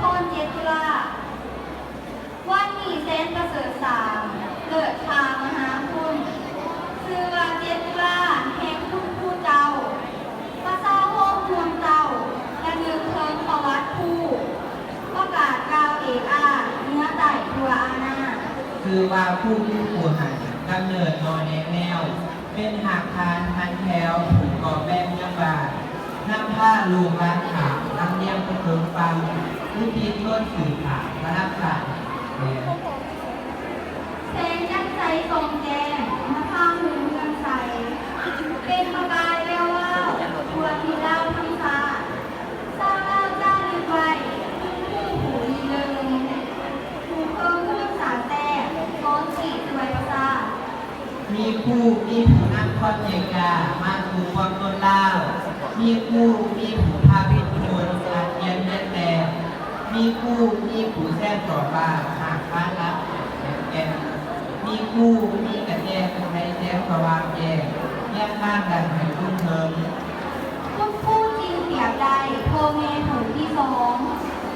พรเจตุลาวันนี้เซนประเสริฐสามเกิดทางมหาคุณชื่อว่าเจตุลาแห่งคุณผู้เจ้าภาษาโฮมรวมเจ้าและนึกเทิงประวัติผู้ประกาศกล่าวเอกอาเนื้อไต่ทัวอาณาคือว่าผู้ที่ผู้หันกำเนิดนอนแนวเป็นหากทานทันแถวถูกก่อแป้งยังบาดน้ำผ้าลูกร้านขาวน้ำเลี้ยงไปเพิ่มฟังวิธีต้นสื่อข่าวพระรับสารแสงยักษ์ใจทรงแจ้งมาข้างมือเมืองใสเป็นประกายแวววาวทัวที่เล่าทั้งซาสร้างเล่าเจ้าลึกไว้ผู้หูมีเลิงผูเพิ่มพูดสาแต่ก้อนสีสวยประสามีคู่มีผู้นั่งคอนเยกามาถูความต้นเล่ามีคู่มีผู้พาพิทุนอาเทียนเล่นแต่มีคู่มีผู้แท้ต่อบ้าหากค้ารับแกมีคู่มีกระแจในแจ้งประวัติแย่แยกข้างกันให้รุ่งเริงคุณผู้จริงเปรียบใดโทเมถูที่สอง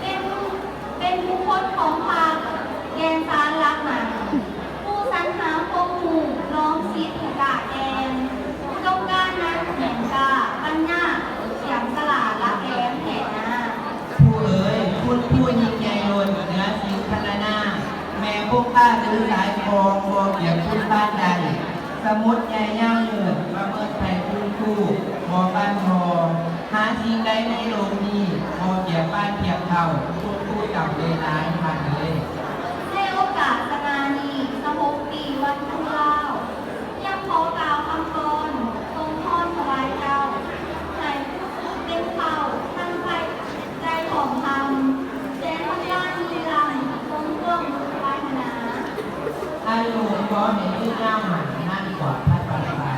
เป็นผู้คนของพาแกนซานรักหมันผู้สรรหาพงหูร้องซิดถูกกาแดงต้องการนั้นแห่งกาปัญญาเสียงสลาละแอมแห่นาผู้เอ๋ยคุณผู้ยิ่งใหญ่ล้นเหนือสิ่งพัฒนาแม่พวกข้าหรือสายคองมองอย่างคุณบ้านใดสมุดใหญ่ย่างเงินมาเมื่อไทยคุณคู่มองบ้านทองหาสิ่งใดในโลกนี้มองเกี่ยวบ้านเทียบเท่าคุณคู่กับเลยร้ายผ่านเลยในโอกาสสนานีสมกปีวันทุเล่ายังขอกล่าวคำกรทรงพรถวายเจ้าให้เป็นเผ่าทั้งใจใจของธรรมแสนพญานีรันทรงร่วมปรารถนาอายุขอให้ชื่อเจ้าหมันนั่นกว่าพระปัญญา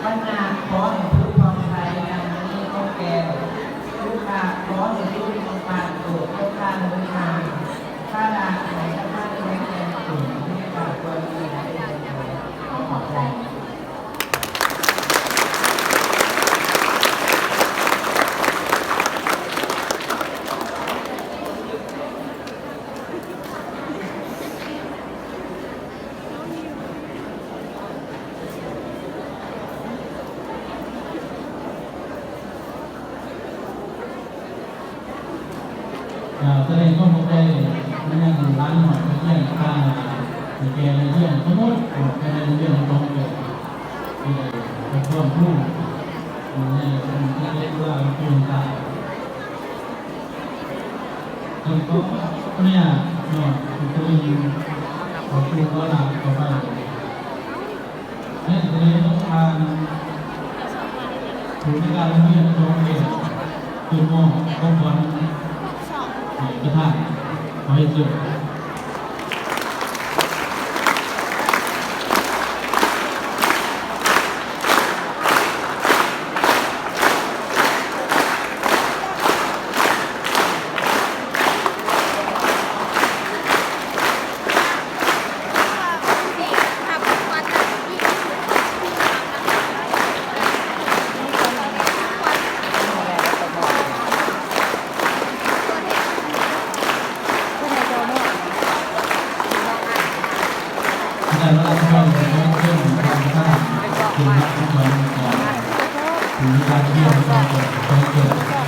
วันนาขอให้ผู้ทองไทยนางนี้โอแก้วลูกค้าขอให้ลูกทองปานโตลูกค้าเมืองทางข้าราชการข้าราชการสูงที่ปากตัวดีให้ขอบใจแสดงก็ไม่ได้ไม่ได้ร้านหน่อยก็เยี่ยมข้างมีแกเลยเยี่ยมสมมติแกเลยเยี่ยมตรงเลยที่ไปเพิ่มผู้นี่เป็นเรียกว่าปูนตาแล้วก็เนี่ยเนาะตัวยิงของครูก็ลาต่อไปเนี่ยจะได้ต้องทานถูกในการเรียนตรงเองคือมององค์กรกระทั่งขอให้เจอแต่เราทำให้เรื่องความสร้างเป็นนักวิจัยของถึงการเที่ยวการเกิด